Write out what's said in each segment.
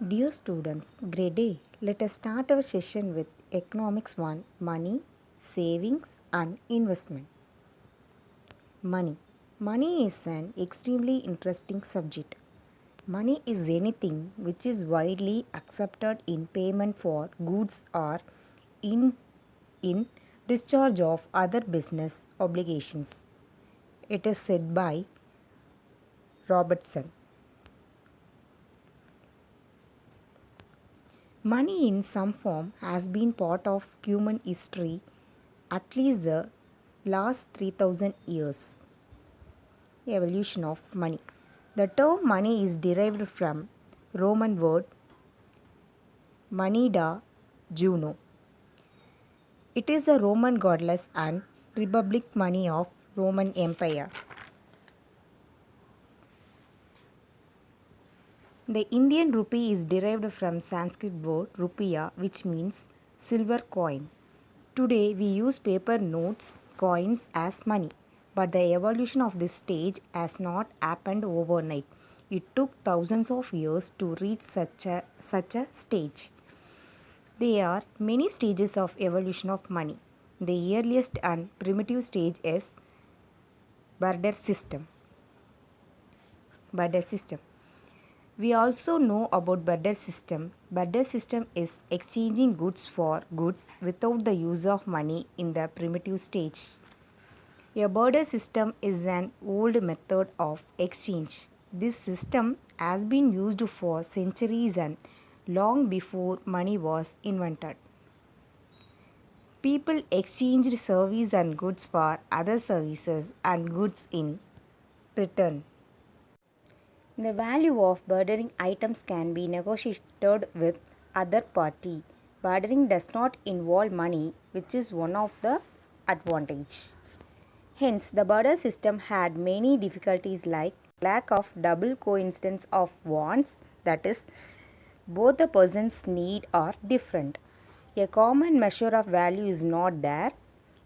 Dear students, grade A, let us start our session with Economics 1 Money, Savings and Investment. Money. Money is an extremely interesting subject. Money is anything which is widely accepted in payment for goods or in, in discharge of other business obligations. It is said by Robertson. Money in some form has been part of human history at least the last 3000 years. Evolution of money. The term money is derived from Roman word moneda Juno. It is a Roman goddess and republic money of Roman Empire. The Indian rupee is derived from Sanskrit word rupiah, which means silver coin. Today we use paper notes, coins as money, but the evolution of this stage has not happened overnight. It took thousands of years to reach such a stage. There are many stages of evolution of money. The earliest and primitive stage is barter system. Barter system. We also know about barter system. Barter system is exchanging goods for goods without the use of money in the primitive stage. A barter system is an old method of exchange. This system has been used for centuries and long before money was invented. People exchanged service and goods for other services and goods in return. The value of bartering items can be negotiated with other party. Bartering does not involve money, which is one of the advantage. Hence, the barter system had many difficulties like lack of double coincidence of wants, that is, both the person's need are different. A common measure of value is not there,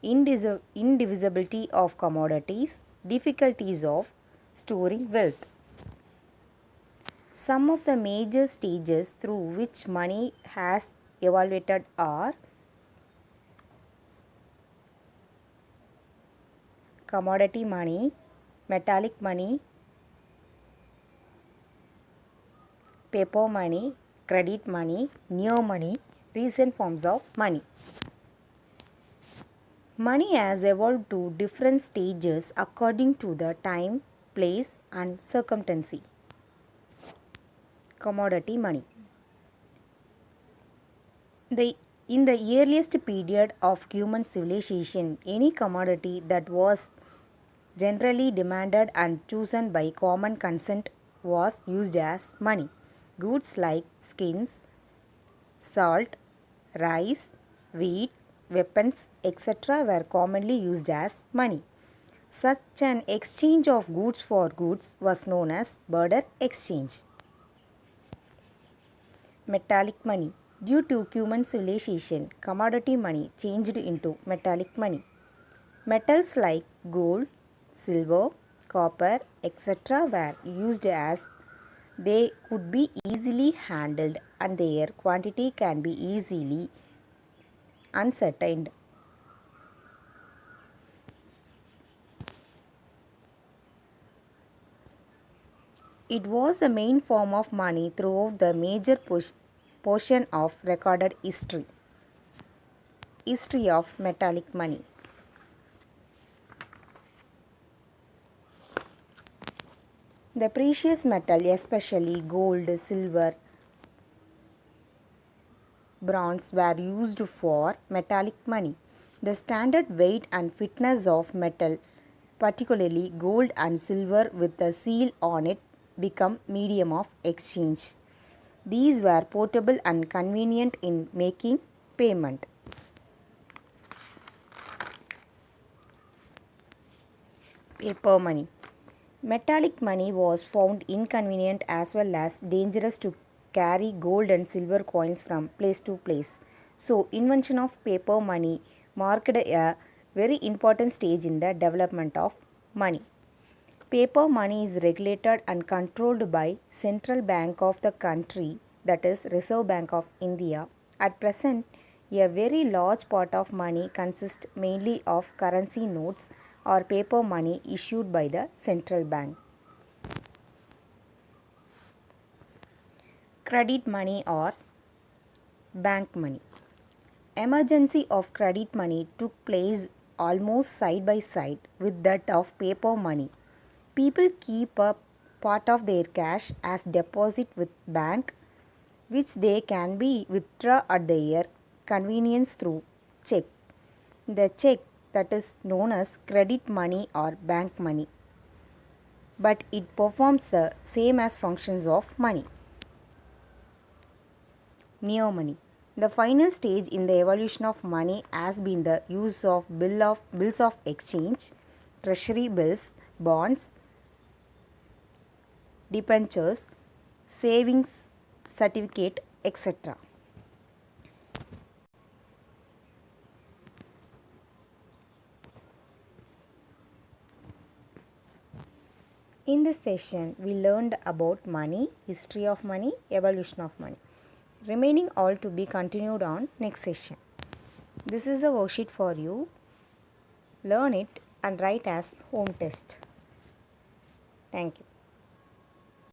indivisibility of commodities, difficulties of storing wealth. Some of the major stages through which money has evolved are commodity money, metallic money, paper money, credit money, new money, recent forms of money. Money has evolved to different stages according to the time, place and circumstance. Commodity money. In the earliest period of human civilization, any commodity that was generally demanded and chosen by common consent was used as money. Goods like skins, salt, rice, wheat, weapons, etc. were commonly used as money. Such an exchange of goods for goods was known as barter exchange. Metallic money. Due to human civilization, commodity money changed into metallic money. Metals like gold, silver, copper, etc. were used as they could be easily handled and their quantity can be easily ascertained. It was the main form of money throughout the major portion of recorded history. History of metallic money. The precious metal, especially gold, silver, bronze, were used for metallic money. The standard weight and fitness of metal, particularly gold and silver with a seal on it, become medium of exchange. These were portable and convenient in making payment. Paper money. Metallic money was found inconvenient as well as dangerous to carry gold and silver coins from place to place. So, invention of paper money marked a very important stage in the development of money. Paper money is regulated and controlled by central bank of the country that is Reserve Bank of India. At present, a very large part of money consists mainly of currency notes or paper money issued by the central bank. Credit money or bank money. Emergency of credit money took place almost side by side with that of paper money. People keep a part of their cash as deposit with bank, which they can be withdraw at their convenience through check. The check that is known as credit money or bank money, but it performs the same as functions of money. Neo money. The final stage in the evolution of money has been the use of bills of exchange, treasury bills, bonds, debentures, savings certificate, etc. In this session, we learned about money, history of money, evolution of money. Remaining all to be continued on next session. This is the worksheet for you. Learn it and write as home test. Thank you.